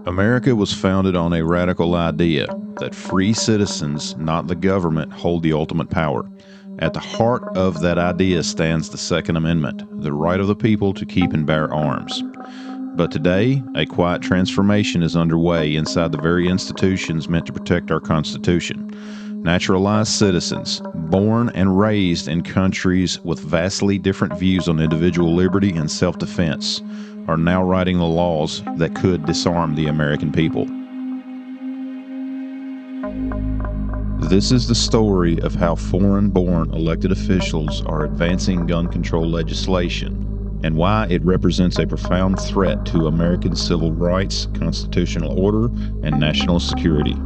America was founded on a radical idea that free citizens, not the government, hold the ultimate power. At the heart of that idea stands the Second Amendment, the right of the people to keep and bear arms. But today, a quiet transformation is underway inside the very institutions meant to protect our Constitution. Naturalized citizens, born and raised in countries with vastly different views on individual liberty and self-defense, are now writing the laws that could disarm the American people. This is the story of how foreign-born elected officials are advancing gun control legislation and why it represents a profound threat to American civil rights, constitutional order, and national security.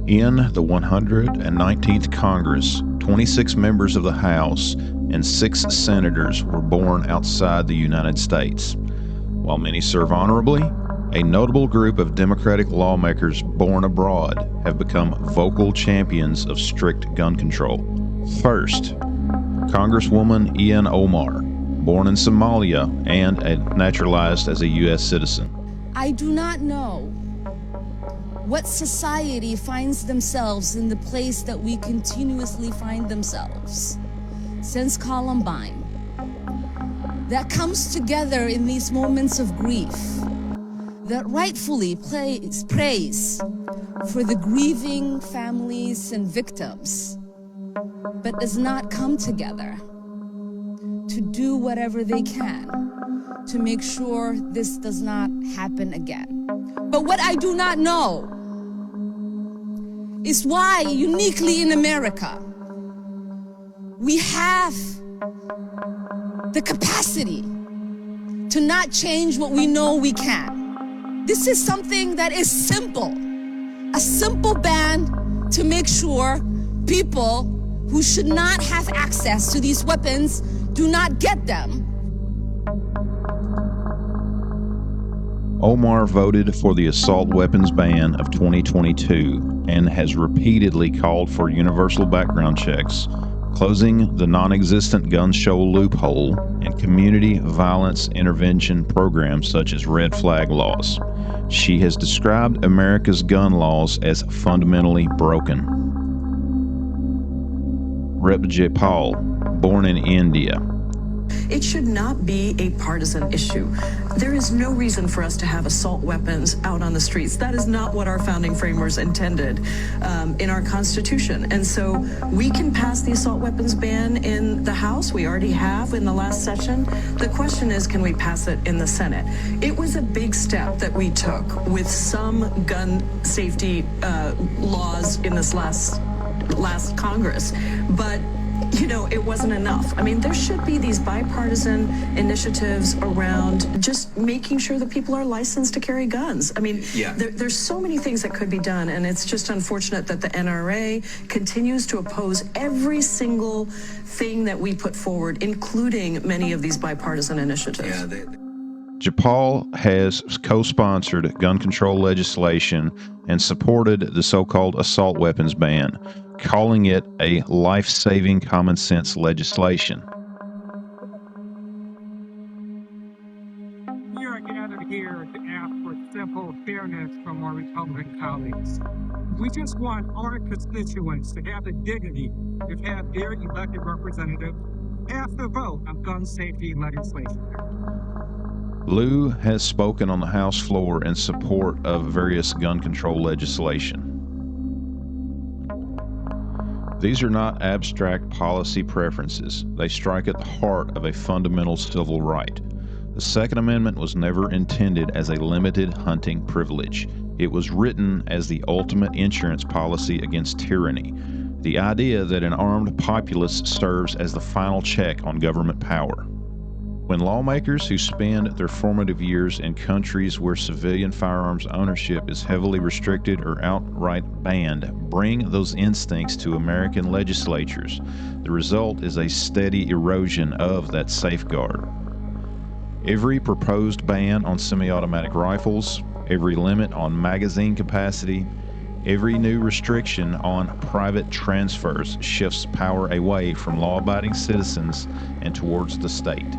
In the 119th Congress, 26 members of the House and 6 senators were born outside the United States. While many serve honorably, a notable group of Democratic lawmakers born abroad have become vocal champions of strict gun control. First, Congresswoman Ian Omar, born in Somalia and naturalized as a U.S. citizen. I do not know what society finds themselves in the place that we continuously find themselves since Columbine, that comes together in these moments of grief, that rightfully prays for the grieving families and victims, but does not come together to do whatever they can to make sure this does not happen again. But what I do not know is why, uniquely in America, we have the capacity to not change what we know we can. This is something that is simple, a simple ban to make sure people who should not have access to these weapons do not get them. Omar voted for the assault weapons ban of 2022 and has repeatedly called for universal background checks, closing the non-existent gun show loophole, and community violence intervention programs such as red flag laws. She has described America's gun laws as fundamentally broken. Rep. Jayapal, born in India. It should not be a partisan issue. There is no reason for us to have assault weapons out on the streets. That is not what our founding framers intended in our Constitution. And so we can pass the assault weapons ban in the House. We already have in the last session. The question is, can we pass it in the Senate? It was a big step that we took with some gun safety laws in this last Congress. But it wasn't enough. I mean, there should be these bipartisan initiatives around just making sure that people are licensed to carry guns. I mean, there's so many things that could be done, and it's just unfortunate that the NRA continues to oppose every single thing that we put forward, including many of these bipartisan initiatives. Jayapal has co-sponsored gun control legislation and supported the so-called assault weapons ban, calling it a life-saving common sense legislation. We are gathered here to ask for simple fairness from our Republican colleagues. We just want our constituents to have the dignity to have their elected representative cast a vote on gun safety legislation. Lou has spoken on the House floor in support of various gun control legislation. These are not abstract policy preferences. They strike at the heart of a fundamental civil right. The Second Amendment was never intended as a limited hunting privilege. It was written as the ultimate insurance policy against tyranny, the idea that an armed populace serves as the final check on government power. When lawmakers who spend their formative years in countries where civilian firearms ownership is heavily restricted or outright banned bring those instincts to American legislatures, the result is a steady erosion of that safeguard. Every proposed ban on semi-automatic rifles, every limit on magazine capacity, every new restriction on private transfers shifts power away from law-abiding citizens and towards the state.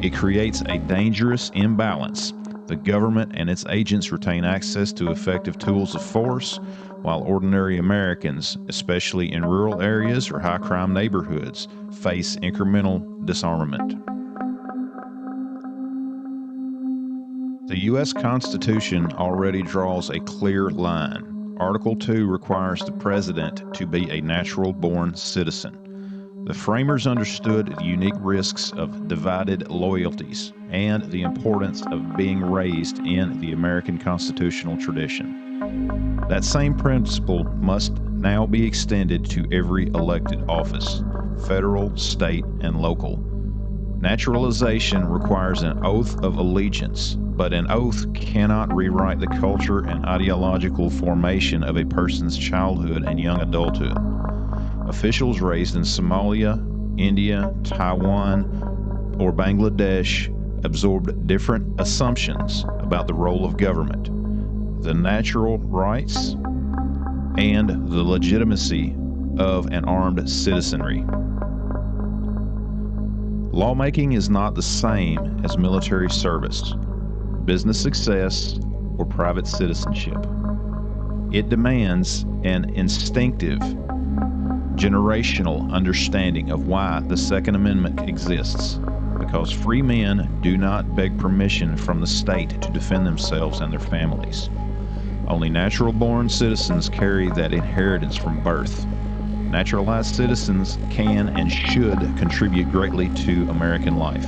It creates a dangerous imbalance. The government and its agents retain access to effective tools of force, while ordinary Americans, especially in rural areas or high-crime neighborhoods, face incremental disarmament. The U.S. Constitution already draws a clear line. Article 2 requires the President to be a natural-born citizen. The framers understood the unique risks of divided loyalties and the importance of being raised in the American constitutional tradition. That same principle must now be extended to every elected office, federal, state, and local. Naturalization requires an oath of allegiance, but an oath cannot rewrite the culture and ideological formation of a person's childhood and young adulthood. Officials raised in Somalia, India, Taiwan, or Bangladesh absorbed different assumptions about the role of government, the natural rights, and the legitimacy of an armed citizenry. Lawmaking is not the same as military service, business success, or private citizenship. It demands an instinctive, generational understanding of why the Second Amendment exists, because free men do not beg permission from the state to defend themselves and their families. Only natural-born citizens carry that inheritance from birth. Naturalized citizens can and should contribute greatly to American life,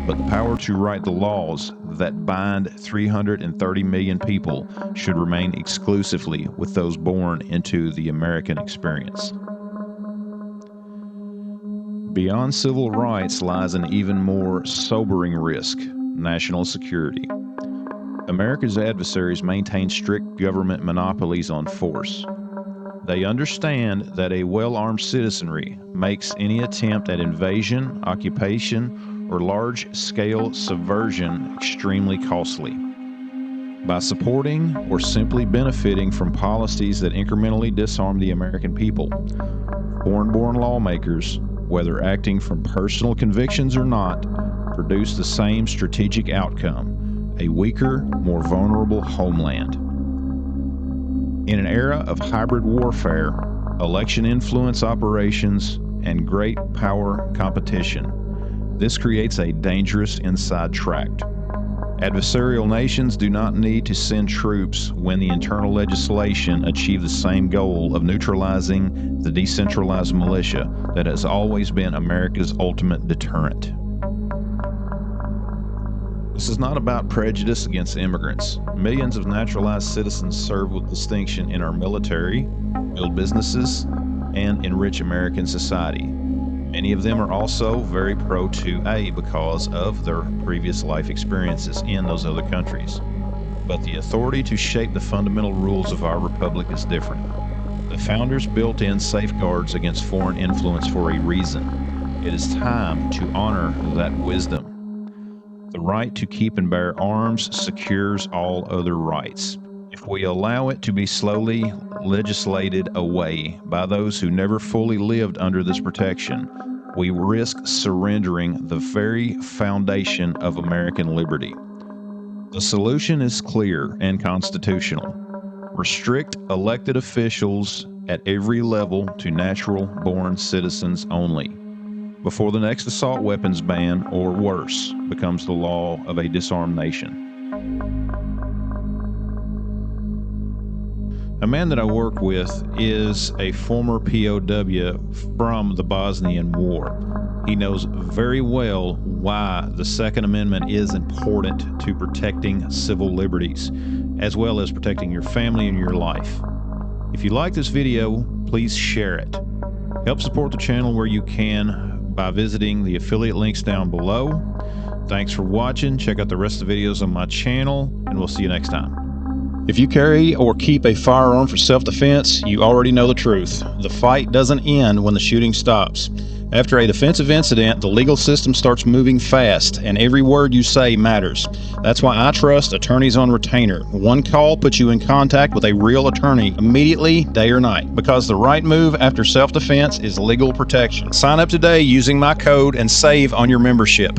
but the power to write the laws that bind 330 million people should remain exclusively with those born into the American experience. Beyond civil rights lies an even more sobering risk: national security. America's adversaries maintain strict government monopolies on force. They understand that a well-armed citizenry makes any attempt at invasion, occupation, or large-scale subversion extremely costly. By supporting or simply benefiting from policies that incrementally disarm the American people, foreign-born lawmakers, whether acting from personal convictions or not, produce the same strategic outcome: a weaker, more vulnerable homeland. In an era of hybrid warfare, election influence operations, and great power competition, this creates a dangerous inside track. Adversarial nations do not need to send troops when the internal legislation achieves the same goal of neutralizing the decentralized militia that has always been America's ultimate deterrent. This is not about prejudice against immigrants. Millions of naturalized citizens serve with distinction in our military, build businesses, and enrich American society. Many of them are also very pro-2A because of their previous life experiences in those other countries. But the authority to shape the fundamental rules of our republic is different. The founders built in safeguards against foreign influence for a reason. It is time to honor that wisdom. The right to keep and bear arms secures all other rights. If we allow it to be slowly legislated away by those who never fully lived under this protection, we risk surrendering the very foundation of American liberty. The solution is clear and constitutional. Restrict elected officials at every level to natural-born citizens only, before the next assault weapons ban, or worse, becomes the law of a disarmed nation. A man that I work with is a former POW from the Bosnian War. He knows very well why the Second Amendment is important to protecting civil liberties, as well as protecting your family and your life. If you like this video, please share it. Help support the channel where you can by visiting the affiliate links down below. Thanks for watching. Check out the rest of the videos on my channel, and we'll see you next time. If you carry or keep a firearm for self-defense, you already know the truth. The fight doesn't end when the shooting stops. After a defensive incident, the legal system starts moving fast, and every word you say matters. That's why I trust Attorneys on Retainer. One call puts you in contact with a real attorney immediately, day or night, because the right move after self-defense is legal protection. Sign up today using my code and save on your membership.